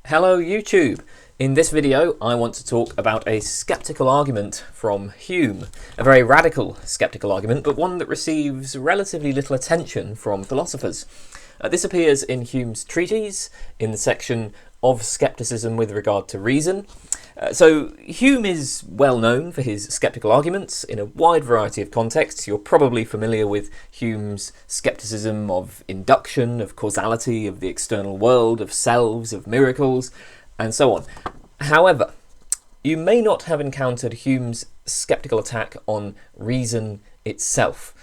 Hello YouTube! In this video I want to talk about a skeptical argument from Hume. A very radical skeptical argument, but one that receives relatively little attention from philosophers. This appears in Hume's treatise in the section of Skepticism with regard to reason. So Hume is well known for his skeptical arguments in a wide variety of contexts. You're probably familiar with Hume's skepticism of induction, of causality, of the external world, of selves, of miracles, and so on. However, you may not have encountered Hume's skeptical attack on reason itself.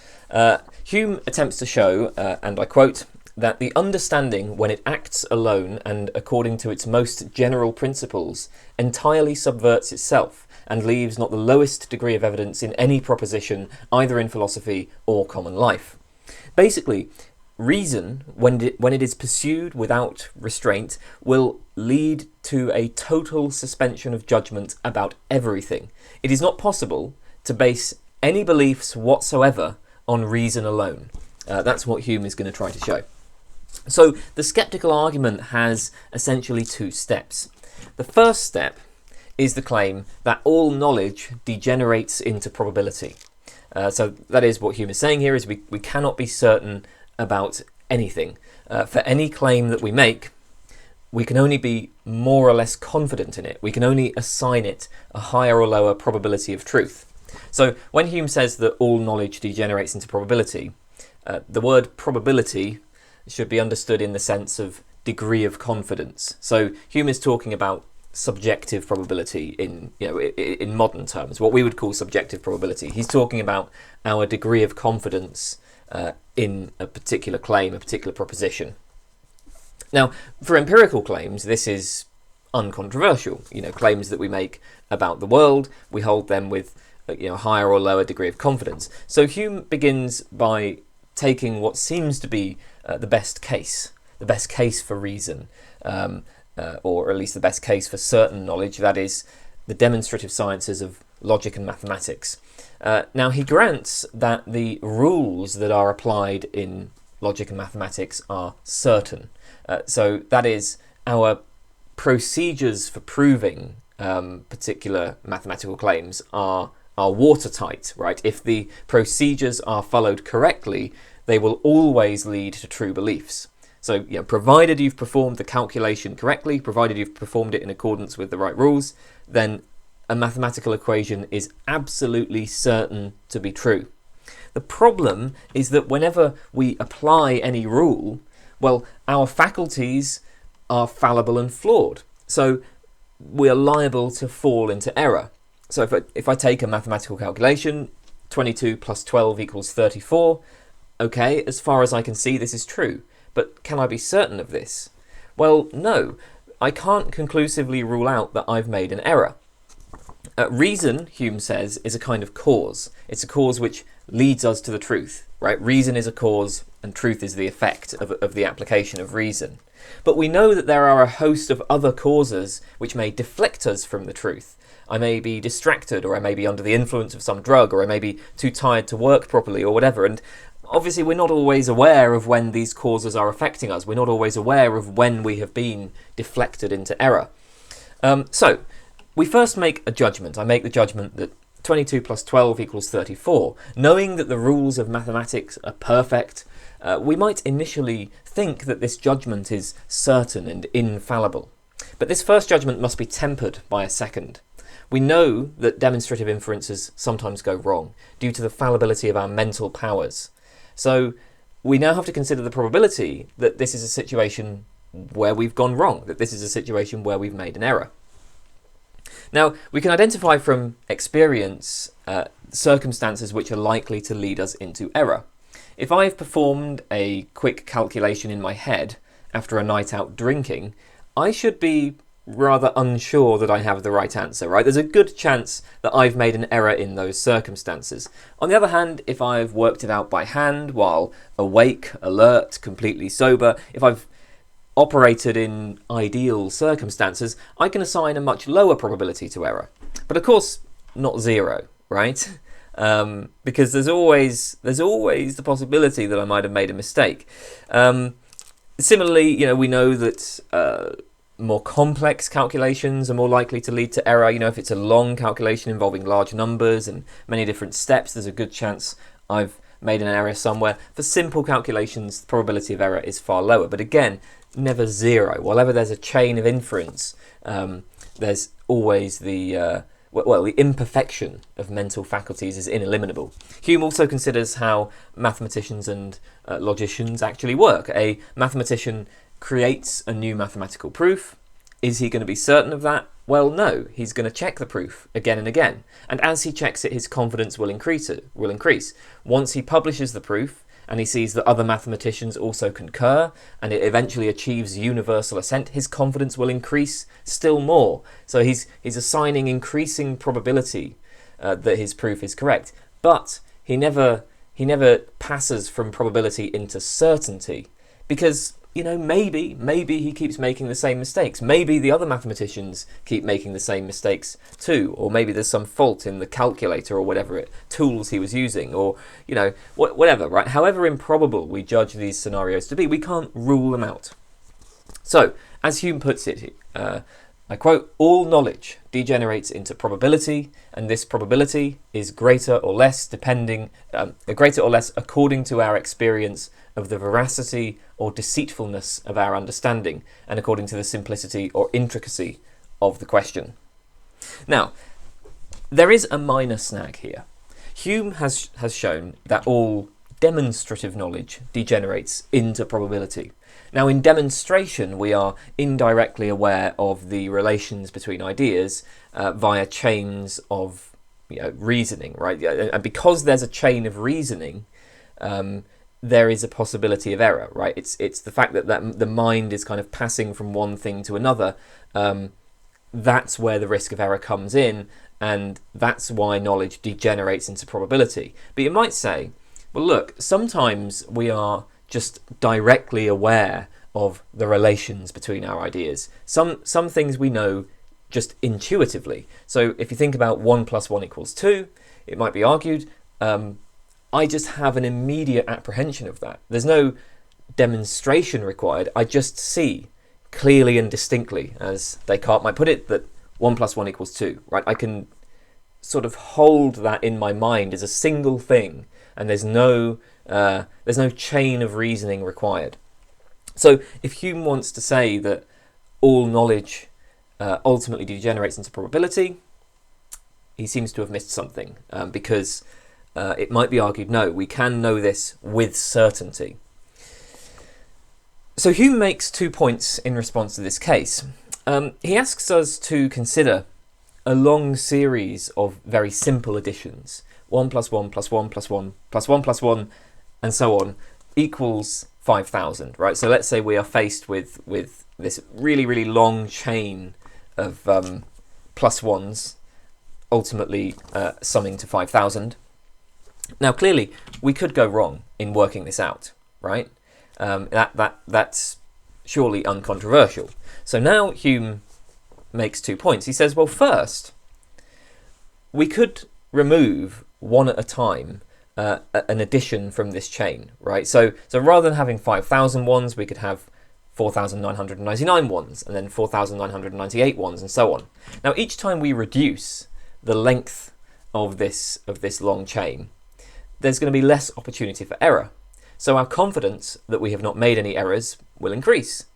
Hume attempts to show, and I quote, that the understanding, when it acts alone and according to its most general principles, entirely subverts itself and leaves not the lowest degree of evidence in any proposition, either in philosophy or common life. Basically, reason, when it is pursued without restraint, will lead to a total suspension of judgment about everything. It is not possible to base any beliefs whatsoever on reason alone. That's what Hume is going to try to show. So the skeptical argument has essentially two steps. The first step is the claim that all knowledge degenerates into probability. So that is what Hume is saying here, is we cannot be certain about anything. For any claim that we make, we can only be more or less confident in it. We can only assign it a higher or lower probability of truth. So when Hume says that all knowledge degenerates into probability, the word probability should be understood in the sense of degree of confidence. So Hume is talking about subjective probability in modern terms, what we would call subjective probability. He's talking about our degree of confidence in a particular claim, a particular proposition. Now, for empirical claims, this is uncontroversial. Claims that we make about the world, we hold them with higher or lower degree of confidence. So Hume begins by taking what seems to be the best case for reason, or at least the best case for certain knowledge, that is, the demonstrative sciences of logic and mathematics. Now, he grants that the rules that are applied in logic and mathematics are certain. So that is, our procedures for proving particular mathematical claims are watertight, right? If the procedures are followed correctly, they will always lead to true beliefs. So, provided you've performed the calculation correctly, provided you've performed it in accordance with the right rules, then a mathematical equation is absolutely certain to be true. The problem is that whenever we apply any rule, well, our faculties are fallible and flawed. So we are liable to fall into error. So if I take a mathematical calculation, 22 plus 12 equals 34, okay, as far as I can see, this is true. But can I be certain of this? Well, no. I can't conclusively rule out that I've made an error. Reason, Hume says, is a kind of cause. It's a cause which leads us to the truth, right? Reason is a cause and truth is the effect of the application of reason. But we know that there are a host of other causes which may deflect us from the truth. I may be distracted, or I may be under the influence of some drug, or I may be too tired to work properly, or whatever. And obviously we're not always aware of when these causes are affecting us. We're not always aware of when we have been deflected into error. So we first make a judgment. I make the judgment that 22 plus 12 equals 34. Knowing that the rules of mathematics are perfect, we might initially think that this judgment is certain and infallible. But this first judgment must be tempered by a second. We know that demonstrative inferences sometimes go wrong due to the fallibility of our mental powers. So we now have to consider the probability that this is a situation where we've gone wrong, that this is a situation where we've made an error. Now, we can identify from experience circumstances which are likely to lead us into error. If I've performed a quick calculation in my head after a night out drinking, I should be rather unsure that I have the right answer, right? There's a good chance that I've made an error in those circumstances. On the other hand, if I've worked it out by hand while awake, alert, completely sober, if I've operated in ideal circumstances, I can assign a much lower probability to error. But of course, not zero, right? Because there's always the possibility that I might have made a mistake. Similarly, we know that more complex calculations are more likely to lead to error. You know, if it's a long calculation involving large numbers and many different steps, there's a good chance I've made an error somewhere. For simple calculations, the probability of error is far lower. But again, never zero. Whenever there's a chain of inference, there's always the imperfection of mental faculties is ineliminable. Hume also considers how mathematicians and logicians actually work. A mathematician creates a new mathematical proof. Is he going to be certain of that? Well, no. He's going to check the proof again and again. And as he checks it, his confidence will increase. Once he publishes the proof and he sees that other mathematicians also concur and it eventually achieves universal assent, his confidence will increase still more. So he's assigning increasing probability that his proof is correct. But he never passes from probability into certainty, because maybe he keeps making the same mistakes. Maybe the other mathematicians keep making the same mistakes too, or maybe there's some fault in the calculator or whatever tools he was using, or whatever, right? However improbable we judge these scenarios to be, we can't rule them out. So, as Hume puts it, I quote, "All knowledge degenerates into probability, and this probability is greater or less according to our experience of the veracity or deceitfulness of our understanding, and according to the simplicity or intricacy of the question." Now, there is a minor snag here. Hume has shown that all demonstrative knowledge degenerates into probability. Now, in demonstration, we are indirectly aware of the relations between ideas via chains of reasoning, right? And because there's a chain of reasoning, there is a possibility of error, right? It's the fact that the mind is kind of passing from one thing to another. That's where the risk of error comes in, and that's why knowledge degenerates into probability. But you might say, well, look, sometimes we are just directly aware of the relations between our ideas. Some things we know just intuitively. So if you think about 1 + 1 = 2, it might be argued, I just have an immediate apprehension of that. There's no demonstration required. I just see clearly and distinctly, as Descartes might put it, that 1 + 1 = 2, right? I can sort of hold that in my mind as a single thing, and there's no chain of reasoning required. So if Hume wants to say that all knowledge ultimately degenerates into probability, he seems to have missed something, because it might be argued, no, we can know this with certainty. So Hume makes 2 points in response to this case. He asks us to consider a long series of very simple additions. 1 + 1 + 1 + 1 + 1 + 1, and so on, equals 5,000, right? So let's say we are faced with this really, really long chain of plus ones, ultimately summing to 5,000. Now, clearly, we could go wrong in working this out, right? That's surely uncontroversial. So now Hume makes 2 points. He says, well, first, we could remove one at a time an addition from this chain, right? So rather than having 5,000 ones, we could have 4,999 ones, and then 4,998 ones, and so on. Now, each time we reduce the length of this long chain, there's going to be less opportunity for error. So our confidence that we have not made any errors will increase.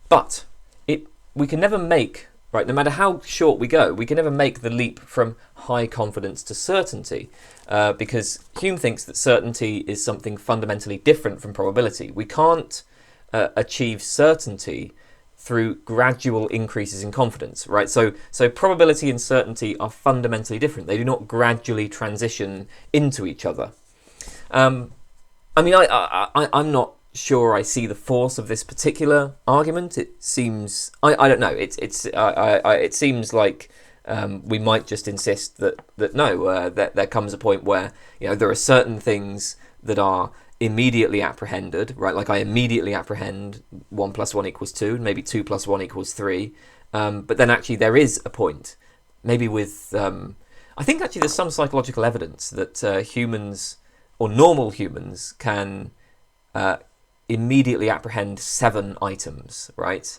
But we can never make, right, no matter how short we go, we can never make the leap from high confidence to certainty, because Hume thinks that certainty is something fundamentally different from probability. We can't achieve certainty through gradual increases in confidence, right? So probability and certainty are fundamentally different. They do not gradually transition into each other. I'm not sure I see the force of this particular argument. It seems I don't know. It seems like we might just insist that there comes a point where there are certain things that are immediately apprehended, right? Like I immediately apprehend 1 + 1 = 2, maybe 2 + 1 = 3. But then actually there is a point, maybe with I think actually there's some psychological evidence that humans, or normal humans, can immediately apprehend 7 items, right?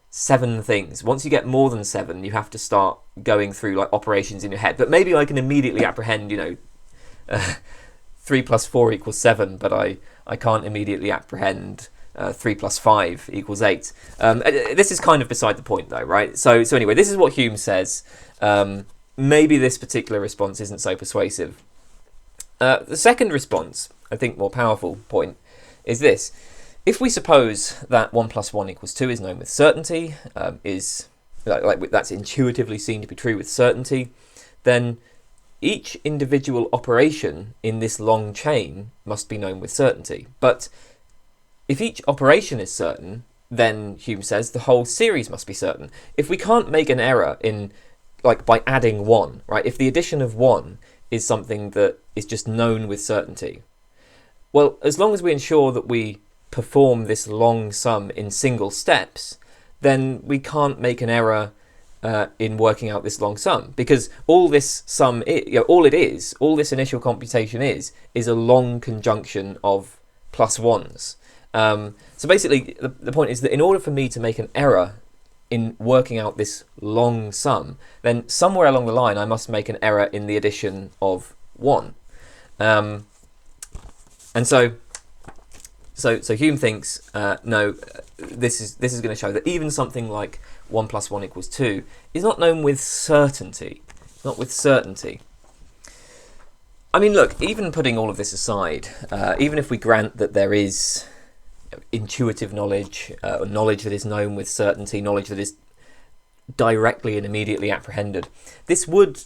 7 things. Once you get more than 7, you have to start going through like operations in your head. But maybe I can immediately apprehend, 3 plus 4 equals 7, but I can't immediately apprehend 3 plus 5 equals 8. This is kind of beside the point, though, right? So anyway, this is what Hume says. Maybe this particular response isn't so persuasive. The second response, I think more powerful point, is this. If we suppose that 1 plus 1 equals 2 is known with certainty, is like that's intuitively seen to be true with certainty, then each individual operation in this long chain must be known with certainty. But if each operation is certain, then Hume says the whole series must be certain. If we can't make an error in, like, by adding 1, right? If the addition of 1 is something that is just known with certainty, well, as long as we ensure that we perform this long sum in single steps, then we can't make an error in working out this long sum, because all this sum, all this initial computation is a long conjunction of plus 1s. So basically, the point is that in order for me to make an error in working out this long sum, then somewhere along the line I must make an error in the addition of 1. And so Hume thinks, no, this is going to show that even something like 1 plus 1 equals 2 is not known with certainty. Not with certainty. I mean, look, even putting all of this aside, even if we grant that there is intuitive knowledge, or knowledge that is known with certainty, knowledge that is directly and immediately apprehended, this would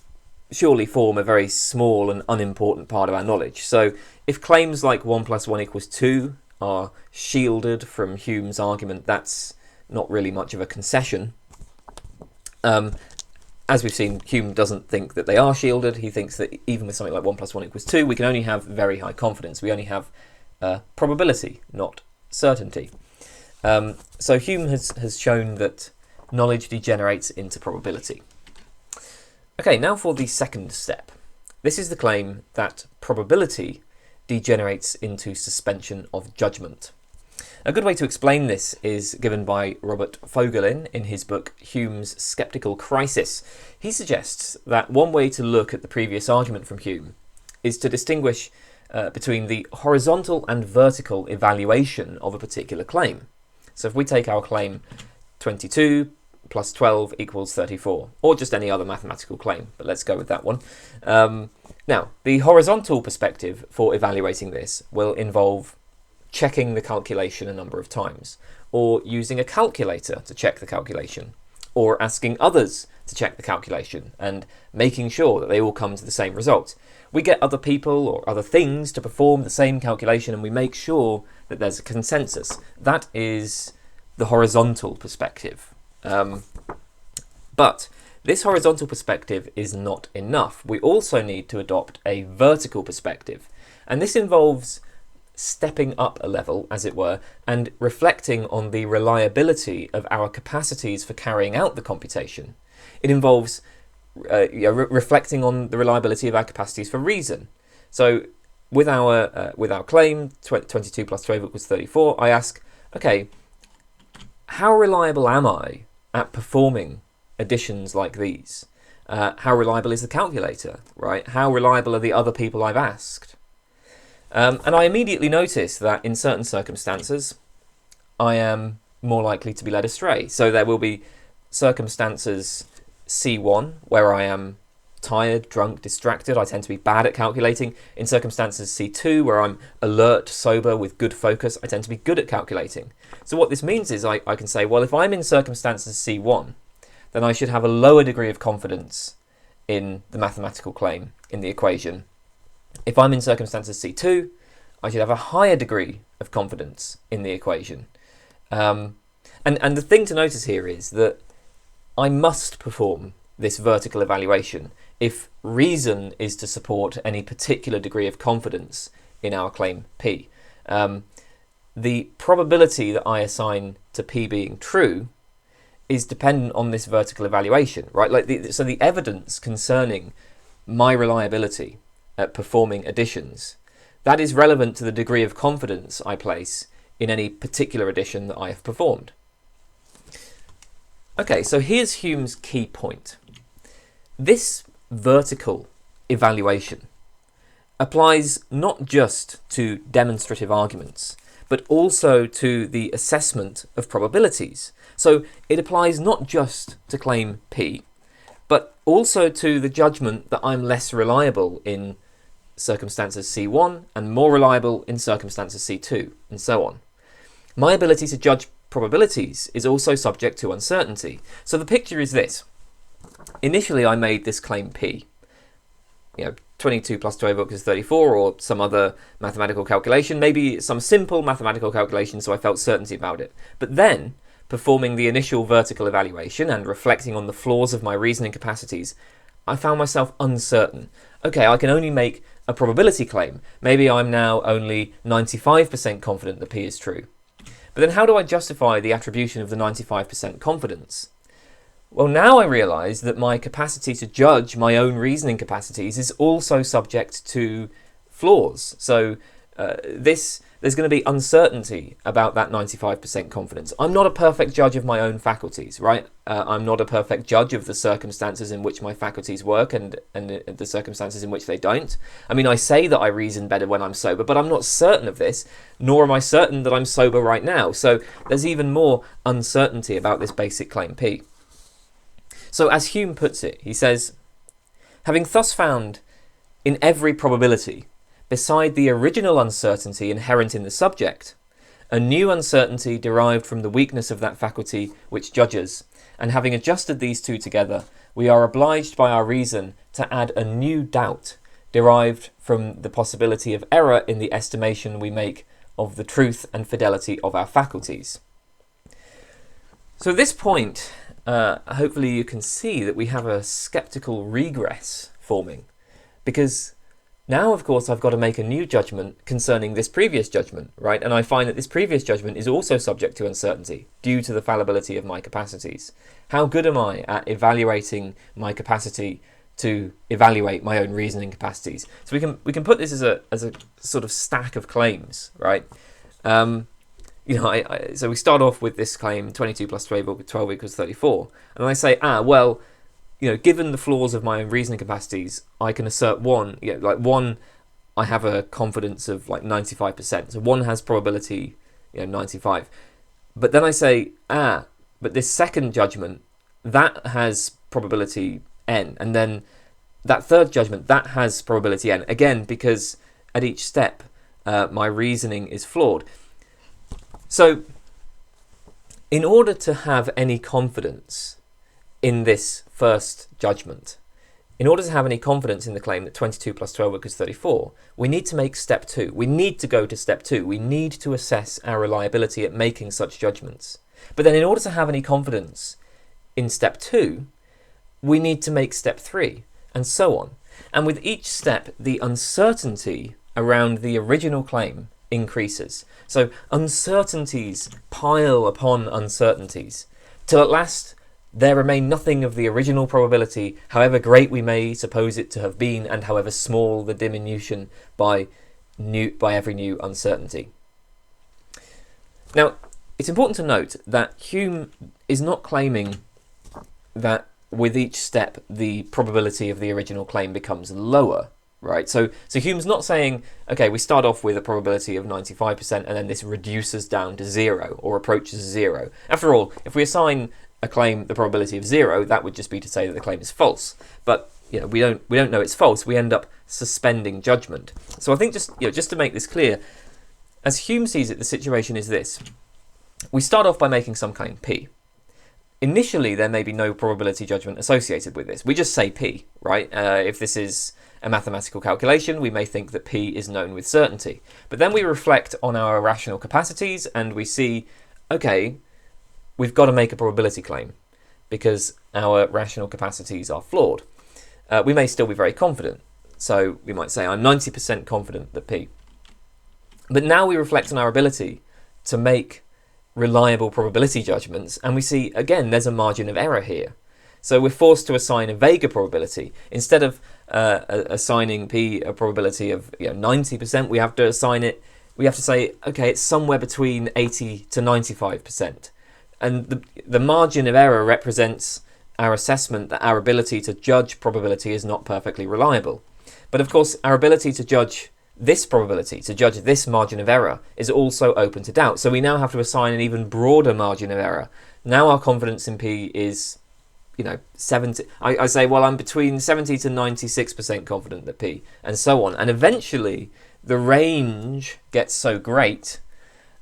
surely form a very small and unimportant part of our knowledge. So if claims like 1 plus 1 equals 2 are shielded from Hume's argument, that's not really much of a concession. As we've seen, Hume doesn't think that they are shielded. He thinks that even with something like 1 plus 1 equals 2, we can only have very high confidence. We only have probability, not certainty. So Hume has shown that knowledge degenerates into probability. Okay, now for the second step. This is the claim that probability degenerates into suspension of judgement. A good way to explain this is given by Robert Vogelin in his book Hume's Skeptical Crisis. He suggests that one way to look at the previous argument from Hume is to distinguish between the horizontal and vertical evaluation of a particular claim. So if we take our claim 22 plus 12 equals 34, or just any other mathematical claim, but let's go with that one. Now, the horizontal perspective for evaluating this will involve checking the calculation a number of times, or using a calculator to check the calculation, or asking others to check the calculation and making sure that they all come to the same result. We get other people or other things to perform the same calculation, and we make sure that there's a consensus. That is the horizontal perspective. But this horizontal perspective is not enough. We also need to adopt a vertical perspective, and this involves stepping up a level, as it were, and reflecting on the reliability of our capacities for carrying out the computation. It involves reflecting on the reliability of our capacities for reason. So with our claim, 22 plus 12 equals 34, I ask, okay, how reliable am I at performing additions like these? How reliable is the calculator, right? How reliable are the other people I've asked? And I immediately notice that in certain circumstances, I am more likely to be led astray. So there will be circumstances C1, where I am tired, drunk, distracted. I tend to be bad at calculating. In circumstances C2, where I'm alert, sober, with good focus, I tend to be good at calculating. So what this means is I can say, well, if I'm in circumstances C1, then I should have a lower degree of confidence in the mathematical claim, in the equation. If I'm in circumstances C2, I should have a higher degree of confidence in the equation. And the thing to notice here is that I must perform this vertical evaluation if reason is to support any particular degree of confidence in our claim P. The probability that I assign to P being true is dependent on this vertical evaluation, right? So the evidence concerning my reliability at performing additions, that is relevant to the degree of confidence I place in any particular addition that I have performed. Okay, so here's Hume's key point. This vertical evaluation applies not just to demonstrative arguments, but also to the assessment of probabilities. So it applies not just to claim P, but also to the judgment that I'm less reliable in circumstances C1 and more reliable in circumstances C2, and so on. My ability to judge probabilities is also subject to uncertainty. So the picture is this. Initially, I made this claim P. 22 plus 12 equals 34, or some other mathematical calculation, maybe some simple mathematical calculation, so I felt certainty about it. But then, performing the initial vertical evaluation and reflecting on the flaws of my reasoning capacities, I found myself uncertain. Okay, I can only make a probability claim. Maybe I'm now only 95% confident that P is true. But then how do I justify the attribution of the 95% confidence? Well, now I realise that my capacity to judge my own reasoning capacities is also subject to flaws. So there's going to be uncertainty about that 95% confidence. I'm not a perfect judge of my own faculties, right? I'm not a perfect judge of the circumstances in which my faculties work and the circumstances in which they don't. I mean, I say that I reason better when I'm sober, but I'm not certain of this, nor am I certain that I'm sober right now. So there's even more uncertainty about this basic claim P. So as Hume puts it, he says, having thus found in every probability, beside the original uncertainty inherent in the subject, a new uncertainty derived from the weakness of that faculty which judges, and having adjusted these two together, we are obliged by our reason to add a new doubt derived from the possibility of error in the estimation we make of the truth and fidelity of our faculties. So at this point, hopefully you can see that we have a skeptical regress forming, because now, of course, I've got to make a new judgment concerning this previous judgment, right? And I find that this previous judgment is also subject to uncertainty due to the fallibility of my capacities. How good am I at evaluating my capacity to evaluate my own reasoning capacities? So we can put this as a sort of stack of claims, right? So we start off with this claim 22 plus 12 equals 34, and I say, well, given the flaws of my own reasoning capacities, I can assert one, I have a confidence of like 95%. So one has probability, 95. But then I say, but this second judgment, that has probability n. And then that third judgment, that has probability n. Again, because at each step, my reasoning is flawed. So in order to have any confidence in this first judgment, in order to have any confidence in the claim that 22 plus 12 equals 34, we need to make step 2. We need to go to step 2. We need to assess our reliability at making such judgments. But then in order to have any confidence in step 2, we need to make step 3, and so on. And with each step, the uncertainty around the original claim increases. So uncertainties pile upon uncertainties, till at last there remain nothing of the original probability, however great we may suppose it to have been, and however small the diminution by every new uncertainty. Now, it's important to note that Hume is not claiming that with each step the probability of the original claim becomes lower, right? So Hume's not saying, okay, we start off with a probability of 95% and then this reduces down to 0 or approaches 0. After all, if we assign a claim the probability of 0, that would just be to say that the claim is false. But we don't know it's false. We end up suspending judgment. So I think just to make this clear, as Hume sees it, the situation is this: we start off by making some claim P. Initially, there may be no probability judgment associated with this. We just say P, right? If this is a mathematical calculation, we may think that P is known with certainty. But then we reflect on our rational capacities and we see, okay, we've got to make a probability claim because our rational capacities are flawed. We may still be very confident. So we might say, I'm 90% confident that P. But now we reflect on our ability to make reliable probability judgments, and we see, again, there's a margin of error here. So we're forced to assign a vaguer probability. Instead of assigning P a probability of 90%, we have to say, okay, it's somewhere between 80 to 95%. And the margin of error represents our assessment that our ability to judge probability is not perfectly reliable. But of course, our ability to judge this probability, to judge this margin of error, is also open to doubt. So we now have to assign an even broader margin of error. Now our confidence in P is, 70. I say, well, I'm between 70 to 96% confident that P, and so on. And eventually, the range gets so great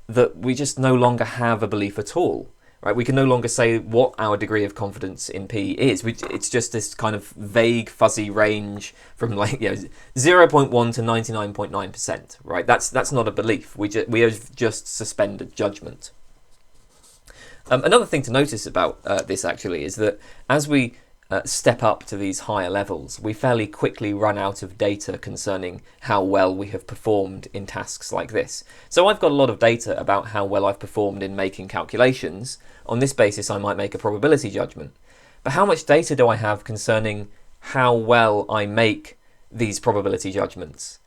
that we just no longer have a belief at all. Right? We can no longer say what our degree of confidence in P is. It's just this kind of vague, fuzzy range from 0.1 to 99.9%. Right? That's not a belief. We have just suspended judgment. Another thing to notice about this actually is that as we step up to these higher levels, we fairly quickly run out of data concerning how well we have performed in tasks like this. So I've got a lot of data about how well I've performed in making calculations. On this basis, I might make a probability judgment. But how much data do I have concerning how well I make these probability judgments?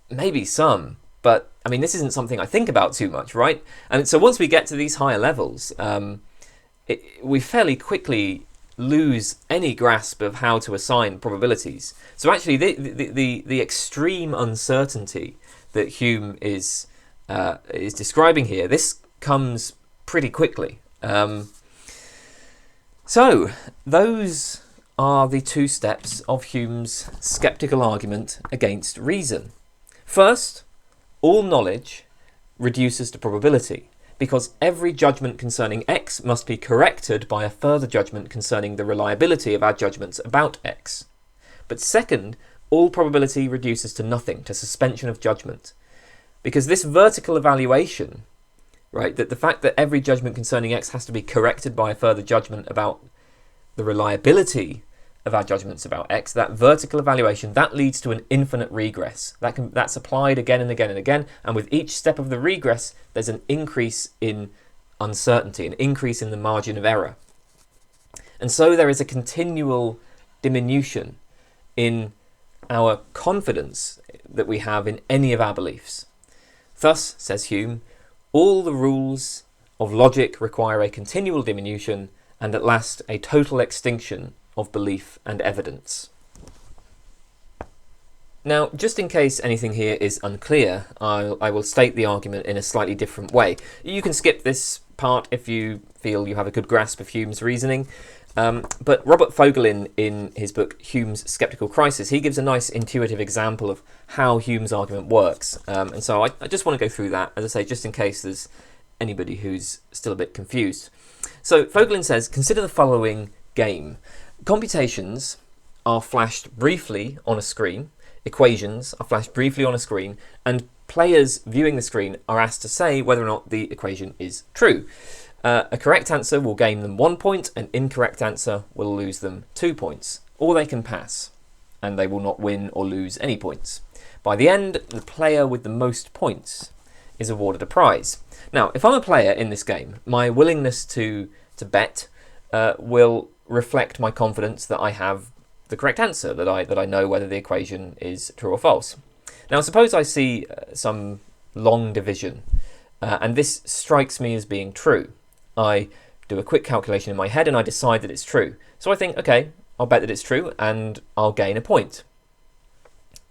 Maybe some, but I mean, this isn't something I think about too much, right? And so once we get to these higher levels, we fairly quickly lose any grasp of how to assign probabilities. So actually, the extreme uncertainty that Hume is describing here, this comes pretty quickly. So those are the two steps of Hume's skeptical argument against reason. First, all knowledge reduces to probability, because every judgment concerning X must be corrected by a further judgment concerning the reliability of our judgments about X. But second, all probability reduces to nothing, to suspension of judgment. Because this vertical evaluation, right, that the fact that every judgment concerning X has to be corrected by a further judgment about the reliability of our judgments about X, that vertical evaluation, that leads to an infinite regress. That's applied again and again and again, and with each step of the regress, there's an increase in uncertainty, an increase in the margin of error. And so there is a continual diminution in our confidence that we have in any of our beliefs. Thus, says Hume, all the rules of logic require a continual diminution and at last a total extinction of belief and evidence. Now, just in case anything here is unclear, I will state the argument in a slightly different way. You can skip this part if you feel you have a good grasp of Hume's reasoning. But Robert Vogelin, in his book Hume's Skeptical Crisis, he gives a nice intuitive example of how Hume's argument works. And so I just want to go through that, as I say, just in case there's anybody who's still a bit confused. So Vogelin says, consider the following game. Computations are flashed briefly on a screen, equations are flashed briefly on a screen, and players viewing the screen are asked to say whether or not the equation is true. A correct answer will gain them 1 point, an incorrect answer will lose them 2 points, or they can pass, and they will not win or lose any points. By the end, the player with the most points is awarded a prize. Now, if I'm a player in this game, my willingness to bet will reflect my confidence that I have the correct answer, that I know whether the equation is true or false. Now, suppose I see some long division, and this strikes me as being true. I do a quick calculation in my head and I decide that it's true. So I think, okay, I'll bet that it's true and I'll gain a point.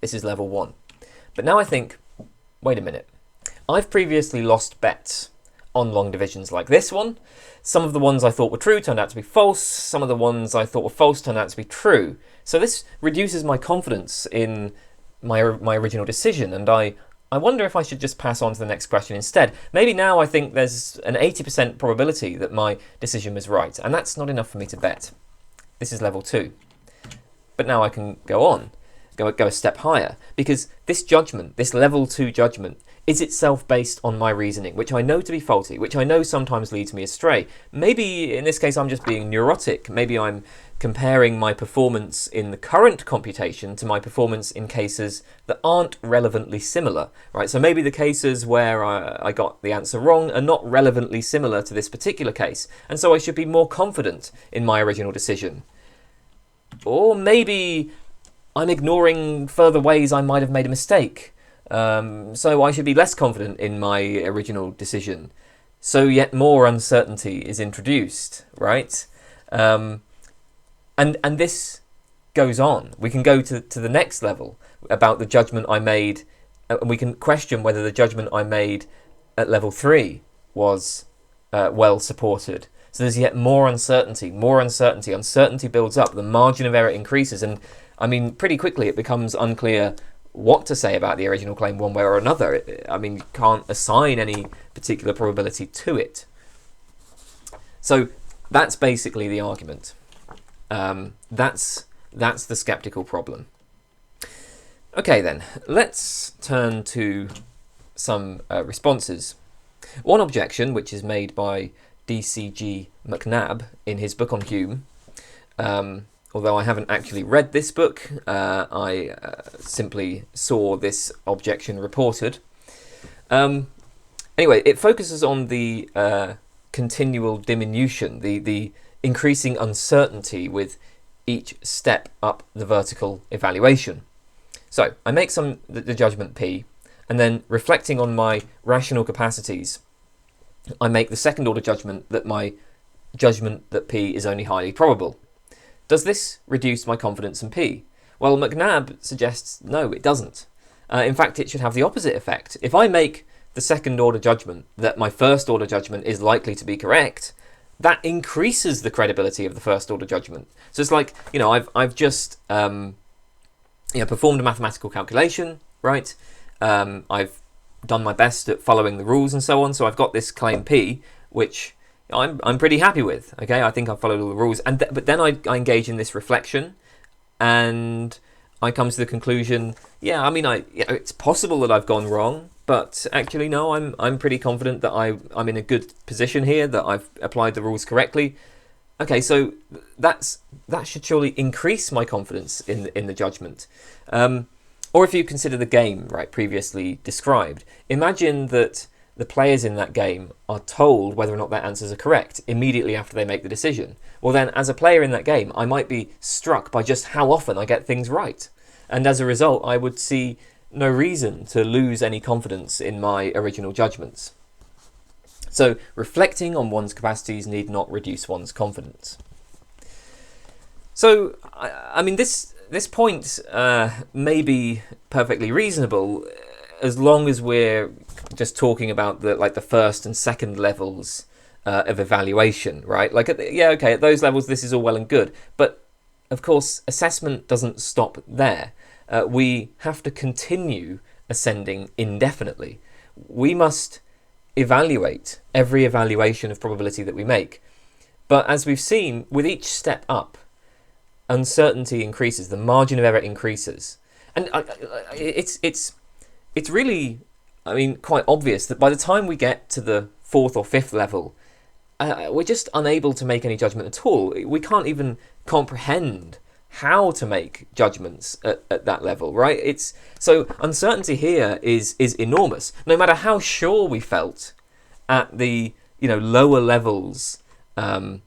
This is level 1. But now I think, wait a minute. I've previously lost bets on long divisions like this one. Some of the ones I thought were true turned out to be false. Some of the ones I thought were false turned out to be true. So this reduces my confidence in my original decision, and I wonder if I should just pass on to the next question instead. Maybe now I think there's an 80% probability that my decision was right, and that's not enough for me to bet. This is level 2. But now I can go on, go a step higher, because this judgment, this level 2 judgment, is itself based on my reasoning, which I know to be faulty, which I know sometimes leads me astray. Maybe in this case I'm just being neurotic. Maybe I'm comparing my performance in the current computation to my performance in cases that aren't relevantly similar, right? So maybe the cases where I got the answer wrong are not relevantly similar to this particular case, and so I should be more confident in my original decision. Or maybe I'm ignoring further ways I might have made a mistake. So I should be less confident in my original decision. so yet more uncertainty is introduced, right? And this goes on. We can go to the next level about the judgment I made, and we can question whether the judgment I made at level 3 was well supported. So there's yet more uncertainty. Uncertainty builds up, the margin of error increases, and I mean, pretty quickly it becomes unclear what to say about the original claim one way or another. I mean, you can't assign any particular probability to it. So that's basically the argument. That's the skeptical problem. Okay then, let's turn to some responses. One objection, which is made by D.C.G. McNabb in his book on Hume, although I haven't actually read this book, I simply saw this objection reported. Anyway, it focuses on the continual diminution, the increasing uncertainty with each step up the vertical evaluation. So I make the judgment P, and then reflecting on my rational capacities, I make the second order judgment that P is only highly probable. Does this reduce my confidence in P? Well, McNabb suggests no, it doesn't. In fact, it should have the opposite effect. If I make the second order judgment that my first order judgment is likely to be correct, that increases the credibility of the first order judgment. So it's like, I've just performed a mathematical calculation, right? I've done my best at following the rules and so on. So I've got this claim P, which I'm pretty happy with. Okay, I think I've followed all the rules, but then I engage in this reflection, and I come to the conclusion, it's possible that I've gone wrong, but actually no, I'm pretty confident that I'm in a good position here, that I've applied the rules correctly. Okay, so that should surely increase my confidence in the judgment. Or if you consider the game, right, previously described, imagine that the players in that game are told whether or not their answers are correct immediately after they make the decision. Well then, as a player in that game, I might be struck by just how often I get things right. And as a result, I would see no reason to lose any confidence in my original judgments. So reflecting on one's capacities need not reduce one's confidence. So, I mean, this point may be perfectly reasonable as long as we're just talking about the first and second levels of evaluation, right? At those levels, this is all well and good. But, of course, assessment doesn't stop there. We have to continue ascending indefinitely. We must evaluate every evaluation of probability that we make. But as we've seen, with each step up, uncertainty increases, the margin of error increases. And it's really, quite obvious that by the time we get to the fourth or fifth level, we're just unable to make any judgment at all. We can't even comprehend how to make judgments at that level, right? So uncertainty here is enormous. No matter how sure we felt at the lower levels of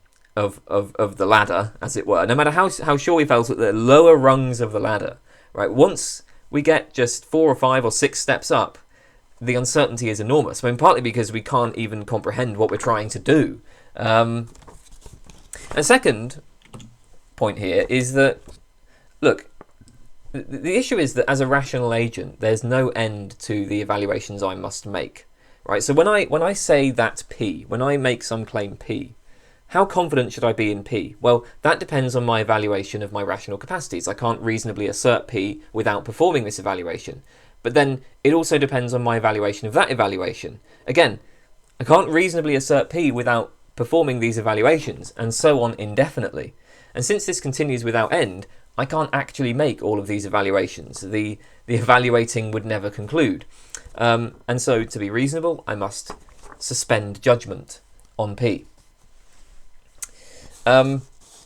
the ladder, as it were, no matter how sure we felt at the lower rungs of the ladder, right? Once we get just 4 or 5 or 6 steps up, the uncertainty is enormous. Partly because we can't even comprehend what we're trying to do. A second point here is that, look, the issue is that as a rational agent, there's no end to the evaluations I must make, right? So when I say that P, when I make some claim P, how confident should I be in P? Well, that depends on my evaluation of my rational capacities. I can't reasonably assert P without performing this evaluation. But then it also depends on my evaluation of that evaluation. Again, I can't reasonably assert P without performing these evaluations, and so on indefinitely. And since this continues without end, I can't actually make all of these evaluations. The evaluating would never conclude. And so to be reasonable, I must suspend judgment on P.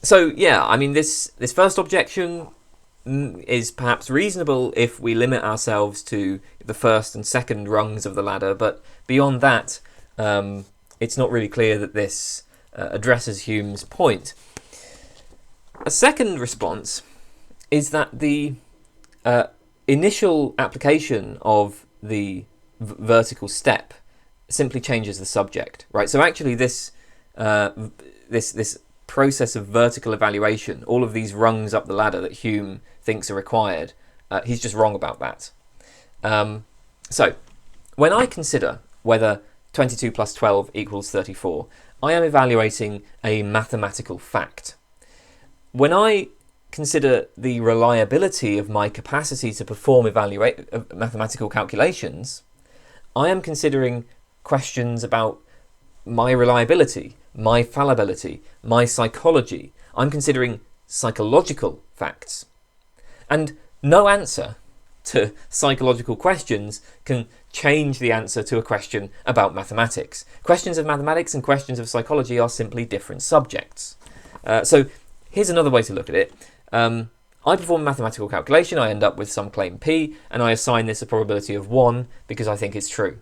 This first objection is perhaps reasonable if we limit ourselves to the first and second rungs of the ladder, but beyond that, it's not really clear that this addresses Hume's point. A second response is that the initial application of the vertical step simply changes the subject, right? So actually this process of vertical evaluation, all of these rungs up the ladder that Hume thinks are required, he's just wrong about that. So when I consider whether 22 plus 12 equals 34, I am evaluating a mathematical fact. When I consider the reliability of my capacity to perform mathematical calculations, I am considering questions about my reliability, my fallibility, my psychology. I'm considering psychological facts. And no answer to psychological questions can change the answer to a question about mathematics. Questions of mathematics and questions of psychology are simply different subjects. So here's another way to look at it. I perform a mathematical calculation, I end up with some claim P, and I assign this a probability of 1 because I think it's true.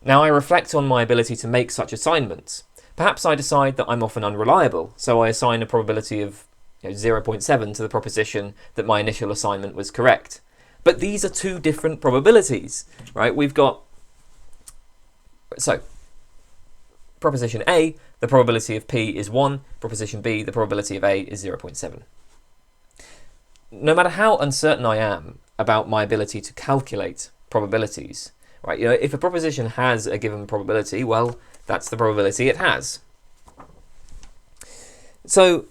Now I reflect on my ability to make such assignments. Perhaps I decide that I'm often unreliable, so I assign a probability of 0.7 to the proposition that my initial assignment was correct. But these are two different probabilities, right? We've got, so, proposition A, the probability of P is 1, proposition B, the probability of A is 0.7. No matter how uncertain I am about my ability to calculate probabilities, right? If a proposition has a given probability, well, that's the probability it has. So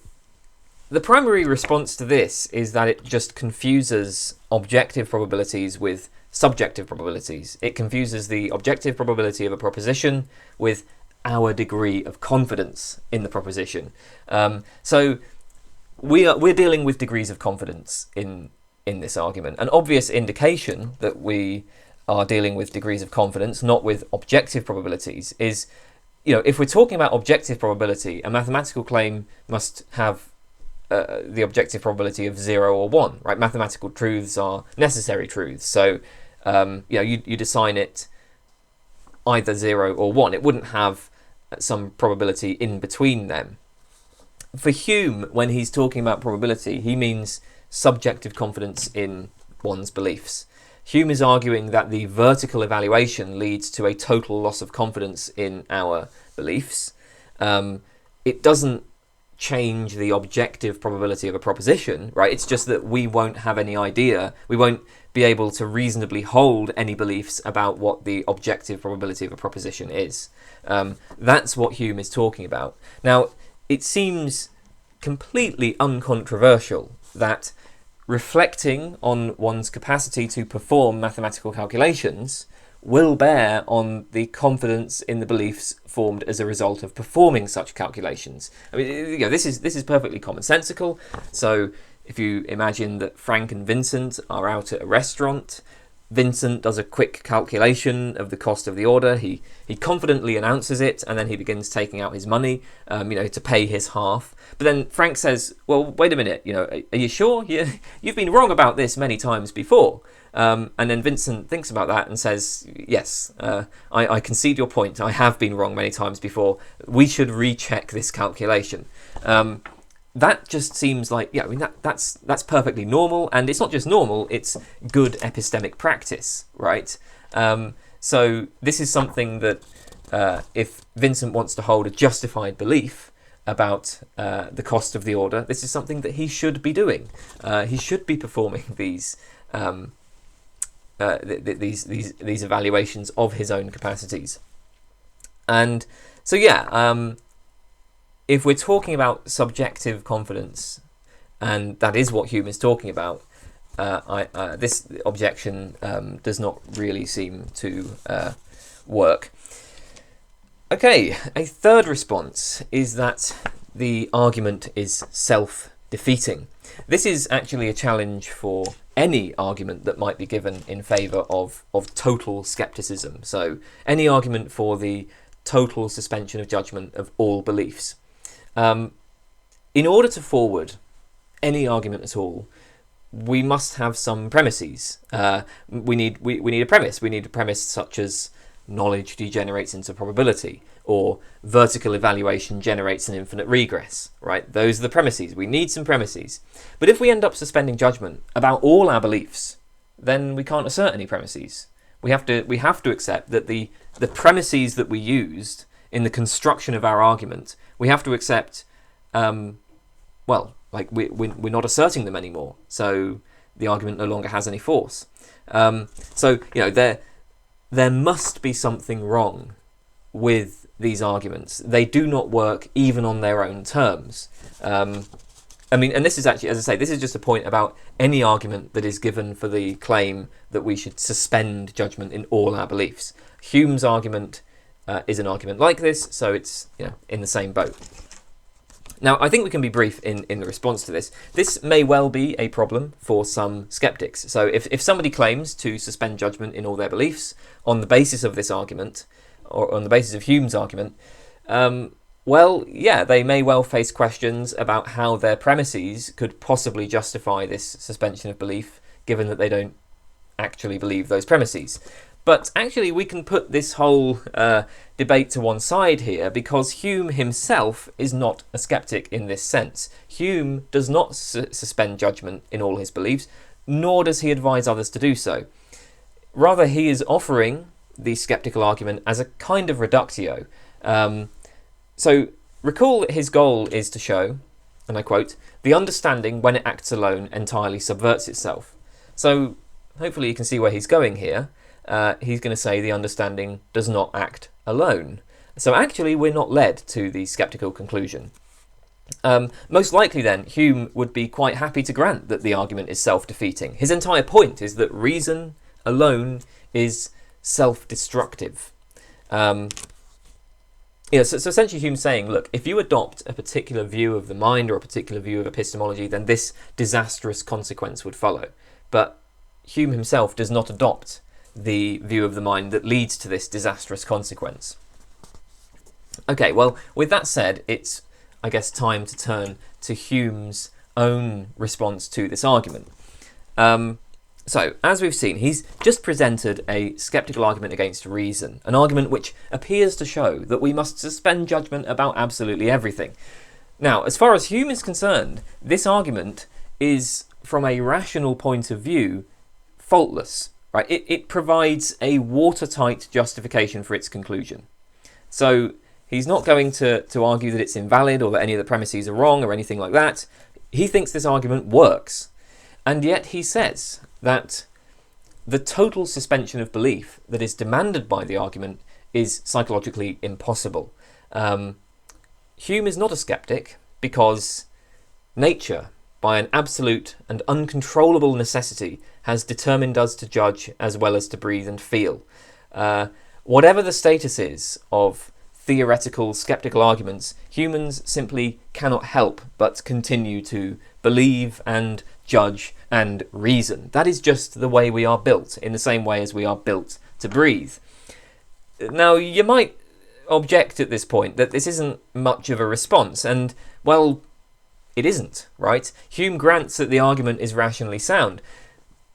the primary response to this is that it just confuses objective probabilities with subjective probabilities. It confuses the objective probability of a proposition with our degree of confidence in the proposition. So we're dealing with degrees of confidence in this argument. An obvious indication that we are dealing with degrees of confidence, not with objective probabilities, is, if we're talking about objective probability, a mathematical claim must have the objective probability of 0 or 1, right? Mathematical truths are necessary truths, so you'd assign it either 0 or 1. It wouldn't have some probability in between them. For Hume, when he's talking about probability, he means subjective confidence in one's beliefs. Hume is arguing that the vertical evaluation leads to a total loss of confidence in our beliefs. It doesn't change the objective probability of a proposition, right? It's just that we won't have any idea. We won't be able to reasonably hold any beliefs about what the objective probability of a proposition is. That's what Hume is talking about. Now, it seems completely uncontroversial that reflecting on one's capacity to perform mathematical calculations will bear on the confidence in the beliefs formed as a result of performing such calculations. I mean, this is perfectly commonsensical. So if you imagine that Frank and Vincent are out at a restaurant, Vincent does a quick calculation of the cost of the order. He confidently announces it, and then he begins taking out his money, to pay his half. But then Frank says, "Well, wait a minute. Are you sure? You've been wrong about this many times before." And then Vincent thinks about that and says, "Yes, I concede your point. I have been wrong many times before. We should recheck this calculation." That just seems like, that's perfectly normal, and it's not just normal, it's good epistemic practice, right? So this is something that if Vincent wants to hold a justified belief about the cost of the order, this is something that he should be doing. He should be performing these evaluations of his own capacities. And so if we're talking about subjective confidence, and that is what Hume is talking about, this objection does not really seem to work. Okay, a third response is that the argument is self-defeating. This is actually a challenge for any argument that might be given in favour of total skepticism. So any argument for the total suspension of judgment of all beliefs. In order to forward any argument at all, we must have some premises. We need a premise. We need a premise such as knowledge degenerates into probability, or vertical evaluation generates an infinite regress, right? Those are the premises. We need some premises. But if we end up suspending judgment about all our beliefs, then we can't assert any premises. We have to accept that the premises that we used in the construction of our argument, we have to accept, we're not asserting them anymore, so the argument no longer has any force. There must be something wrong with these arguments. They do not work even on their own terms. And this is actually, as I say, this is just a point about any argument that is given for the claim that we should suspend judgment in all our beliefs. Hume's argument is an argument like this, so it's in the same boat. Now, I think we can be brief in the response to this. This may well be a problem for some skeptics. So if somebody claims to suspend judgment in all their beliefs on the basis of this argument, or on the basis of Hume's argument, they may well face questions about how their premises could possibly justify this suspension of belief, given that they don't actually believe those premises. But actually, we can put this whole debate to one side here, because Hume himself is not a skeptic in this sense. Hume does not suspend judgment in all his beliefs, nor does he advise others to do so. Rather, he is offering the skeptical argument as a kind of reductio. So recall that his goal is to show, and I quote, "The understanding, when it acts alone, entirely subverts itself." So hopefully you can see where he's going here. He's going to say the understanding does not act alone. So actually we're not led to the skeptical conclusion. Most likely then, Hume would be quite happy to grant that the argument is self-defeating. His entire point is that reason alone is self-destructive. So essentially Hume's saying, look, if you adopt a particular view of the mind or a particular view of epistemology, then this disastrous consequence would follow. But Hume himself does not adopt the view of the mind that leads to this disastrous consequence. Okay, well, with that said, it's, I guess, time to turn to Hume's own response to this argument. So, as we've seen, he's just presented a skeptical argument against reason, an argument which appears to show that we must suspend judgment about absolutely everything. Now, as far as Hume is concerned, this argument is, from a rational point of view, faultless. Right? It provides a watertight justification for its conclusion. So he's not going to argue that it's invalid or that any of the premises are wrong or anything like that. He thinks this argument works. And yet he says that the total suspension of belief that is demanded by the argument is psychologically impossible. Hume is not a skeptic because nature, by an absolute and uncontrollable necessity, has determined us to judge as well as to breathe and feel. Whatever the status is of theoretical skeptical arguments, humans simply cannot help but continue to believe and judge and reason. That is just the way we are built, in the same way as we are built to breathe. Now, you might object at this point that this isn't much of a response, and, well, it isn't, right? Hume grants that the argument is rationally sound.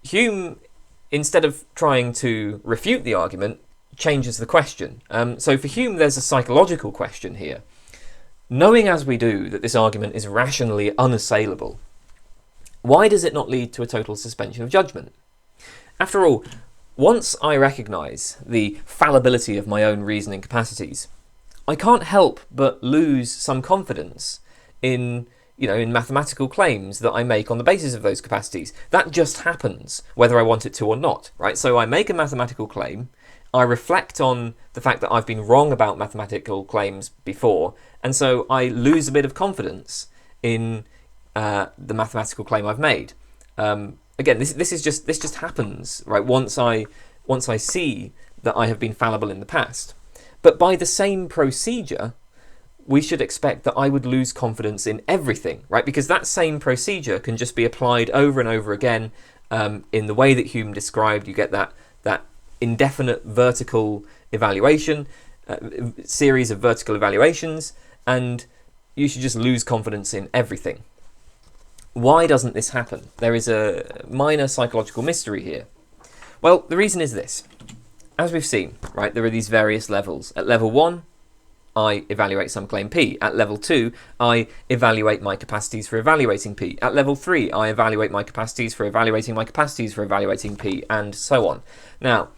Hume, instead of trying to refute the argument, changes the question. So for Hume, there's a psychological question here. Knowing as we do that this argument is rationally unassailable, why does it not lead to a total suspension of judgment? After all, once I recognise the fallibility of my own reasoning capacities, I can't help but lose some confidence in mathematical claims that I make on the basis of those capacities. That just happens, whether I want it to or not, right? So I make a mathematical claim, I reflect on the fact that I've been wrong about mathematical claims before, and so I lose a bit of confidence in the mathematical claim I've made. Again, this just happens, right? Once I see that I have been fallible in the past. But by the same procedure, we should expect that I would lose confidence in everything, right? Because that same procedure can just be applied over and over again in the way that Hume described. You get that indefinite vertical evaluation, series of vertical evaluations, and you should just lose confidence in everything. Why doesn't this happen? There is a minor psychological mystery here. Well, the reason is this. As we've seen, right, there are these various levels. At level 1, I evaluate some claim P. At level 2, I evaluate my capacities for evaluating P. At level 3, I evaluate my capacities for evaluating my capacities for evaluating P, and so on. Now,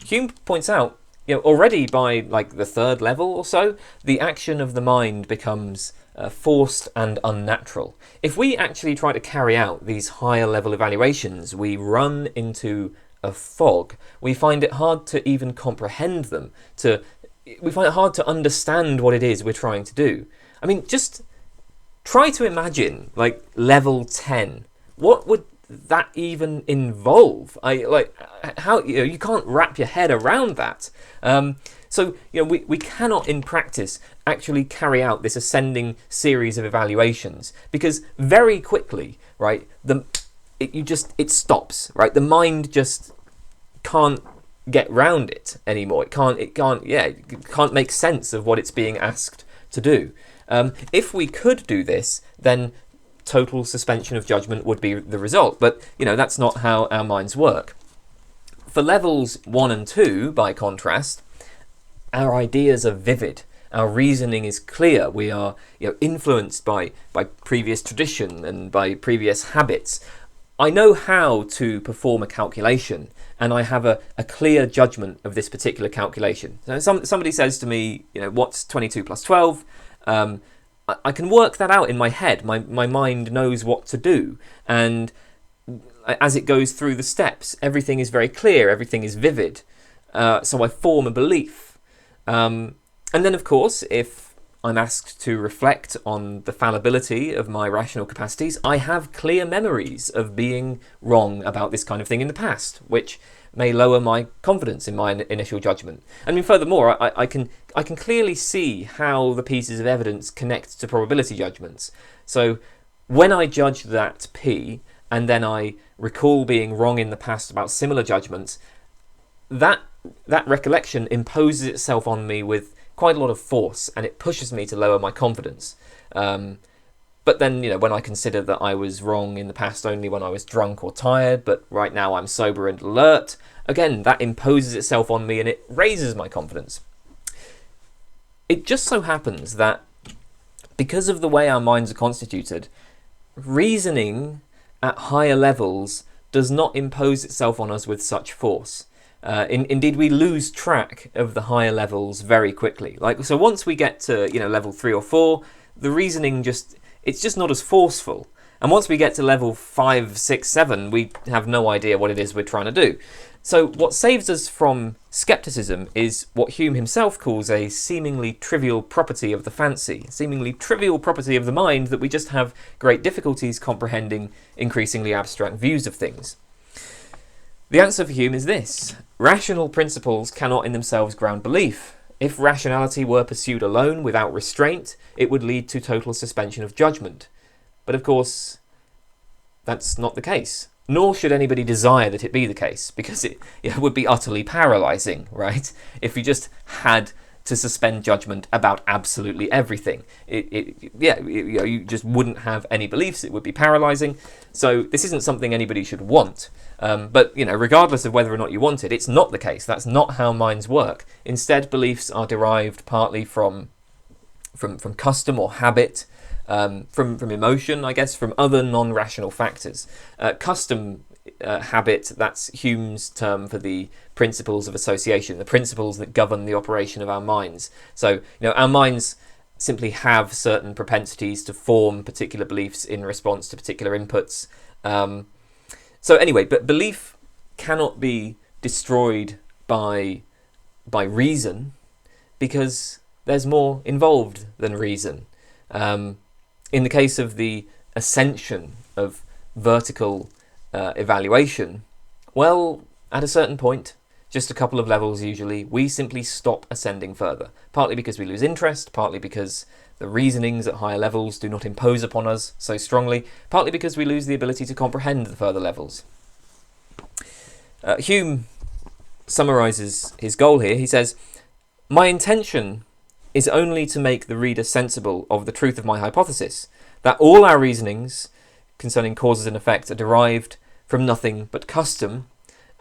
Hume points out, already by like the third level or so, the action of the mind becomes forced and unnatural. If we actually try to carry out these higher level evaluations, we run into a fog. We find it hard to even comprehend them. We find it hard to understand what it is we're trying to do. I mean, just try to imagine like level 10. What would that even involve? How you can't wrap your head around that. So we cannot in practice actually carry out this ascending series of evaluations, because very quickly, right, it stops, right? The mind just can't get round it anymore. It can't make sense of what it's being asked to do. If we could do this, then total suspension of judgment would be the result. But that's not how our minds work. For levels 1 and 2, by contrast, our ideas are vivid. Our reasoning is clear. We are influenced by previous tradition and by previous habits. I know how to perform a calculation, and I have a clear judgment of this particular calculation. So somebody says to me, what's 22 plus 12? I can work that out in my head. My mind knows what to do, and as it goes through the steps, everything is very clear, everything is vivid. So I form a belief. And then, of course, if I'm asked to reflect on the fallibility of my rational capacities, I have clear memories of being wrong about this kind of thing in the past, which may lower my confidence in my initial judgment. I mean, furthermore, I can clearly see how the pieces of evidence connect to probability judgments. So when I judge that P, and then I recall being wrong in the past about similar judgments, that recollection imposes itself on me with quite a lot of force, and it pushes me to lower my confidence. But then, when I consider that I was wrong in the past only when I was drunk or tired, but right now I'm sober and alert, again, that imposes itself on me and it raises my confidence. It just so happens that because of the way our minds are constituted, reasoning at higher levels does not impose itself on us with such force. Indeed, we lose track of the higher levels very quickly. So once we get to level 3 or 4, the reasoning it's just not as forceful. And once we get to level 5, 6, 7, we have no idea what it is we're trying to do. So what saves us from skepticism is what Hume himself calls a seemingly trivial property of the fancy, seemingly trivial property of the mind that we just have great difficulties comprehending increasingly abstract views of things. The answer for Hume is this: rational principles cannot in themselves ground belief. If rationality were pursued alone without restraint, it would lead to total suspension of judgment. But of course, that's not the case. Nor should anybody desire that it be the case, because it would be utterly paralysing, right? If you just had to suspend judgment about absolutely everything. You just wouldn't have any beliefs. It would be paralysing. So this isn't something anybody should want. But regardless of whether or not you want it, it's not the case. That's not how minds work. Instead, beliefs are derived partly from custom or habit, from emotion, I guess, from other non-rational factors. Custom, habit, that's Hume's term for the principles of association, the principles that govern the operation of our minds. So, our minds simply have certain propensities to form particular beliefs in response to particular inputs. So anyway, but belief cannot be destroyed by reason, because there's more involved than reason. In the case of the ascension of vertical evaluation, well, at a certain point, just a couple of levels usually, we simply stop ascending further, partly because we lose interest, partly because the reasonings at higher levels do not impose upon us so strongly, partly because we lose the ability to comprehend the further levels. Hume summarises his goal here. He says, "My intention is only to make the reader sensible of the truth of my hypothesis, that all our reasonings concerning causes and effects are derived from nothing but custom,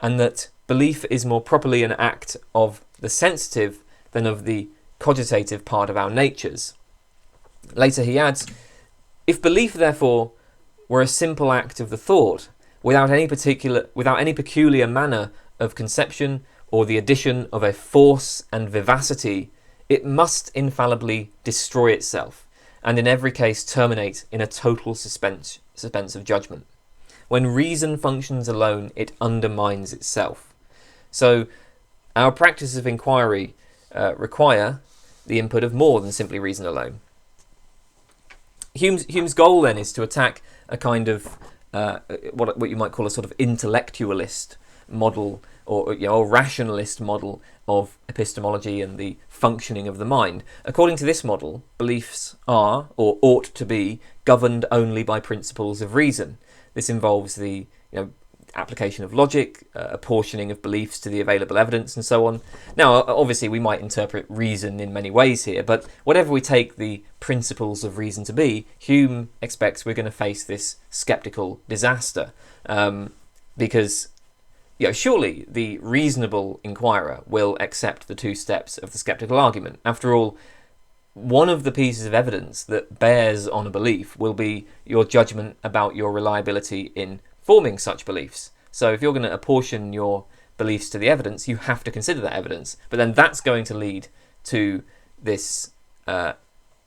and that belief is more properly an act of the sensitive than of the cogitative part of our natures." Later he adds, "If belief, therefore, were a simple act of the thought, without any peculiar manner of conception, or the addition of a force and vivacity, it must infallibly destroy itself, and in every case terminate in a total suspense of judgment. When reason functions alone, it undermines itself. So our practice of inquiry require the input of more than simply reason alone. Hume's goal then is to attack a kind of what you might call a sort of intellectualist model, or a rationalist model of epistemology and the functioning of the mind. According to this model, beliefs are, or ought to be, governed only by principles of reason. This involves the application of logic, apportioning of beliefs to the available evidence, and so on. Now, obviously, we might interpret reason in many ways here, but whatever we take the principles of reason to be, Hume expects we're going to face this skeptical disaster, because surely the reasonable inquirer will accept the two steps of the skeptical argument. After all, one of the pieces of evidence that bears on a belief will be your judgment about your reliability in forming such beliefs. So if you're going to apportion your beliefs to the evidence, you have to consider that evidence. But then that's going to lead to this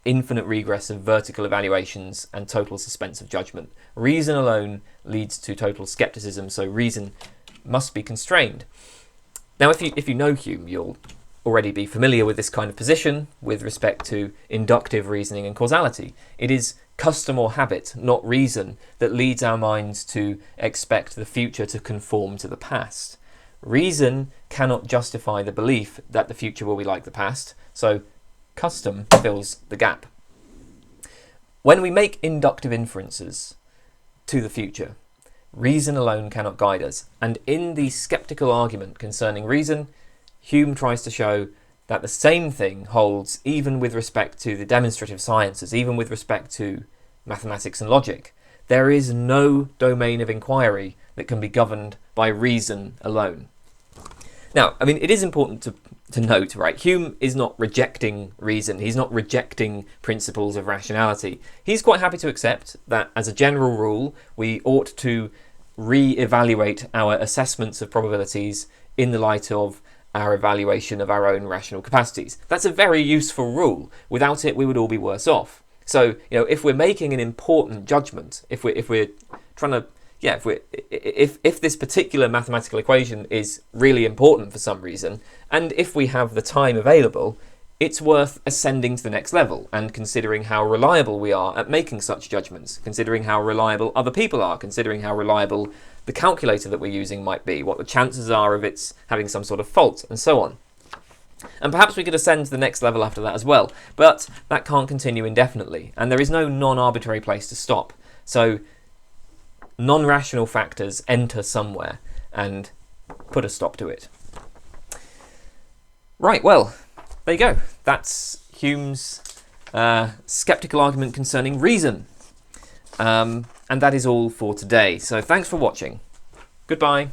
infinite regress of vertical evaluations and total suspense of judgment. Reason alone leads to total skepticism, so reason must be constrained. Now, if you know Hume, you'll already be familiar with this kind of position with respect to inductive reasoning and causality. It is custom or habit, not reason, that leads our minds to expect the future to conform to the past. Reason cannot justify the belief that the future will be like the past, so custom fills the gap. When we make inductive inferences to the future, reason alone cannot guide us, and in the skeptical argument concerning reason, Hume tries to show that the same thing holds even with respect to the demonstrative sciences, even with respect to mathematics and logic. There is no domain of inquiry that can be governed by reason alone. Now, it is important to note, right, Hume is not rejecting reason. He's not rejecting principles of rationality. He's quite happy to accept that, as a general rule, we ought to re-evaluate our assessments of probabilities in the light of our evaluation of our own rational capacities. That's a very useful rule. Without it, we would all be worse off. So, if we're making an important judgment, if we're trying to, if this particular mathematical equation is really important for some reason, and if we have the time available, it's worth ascending to the next level and considering how reliable we are at making such judgments, considering how reliable other people are, considering how reliable the calculator that we're using might be, what the chances are of its having some sort of fault, and so on. And perhaps we could ascend to the next level after that as well, but that can't continue indefinitely, and there is no non-arbitrary place to stop. So non-rational factors enter somewhere and put a stop to it. Right, well, there you go. That's Hume's skeptical argument concerning reason. And that is all for today. So thanks for watching. Goodbye.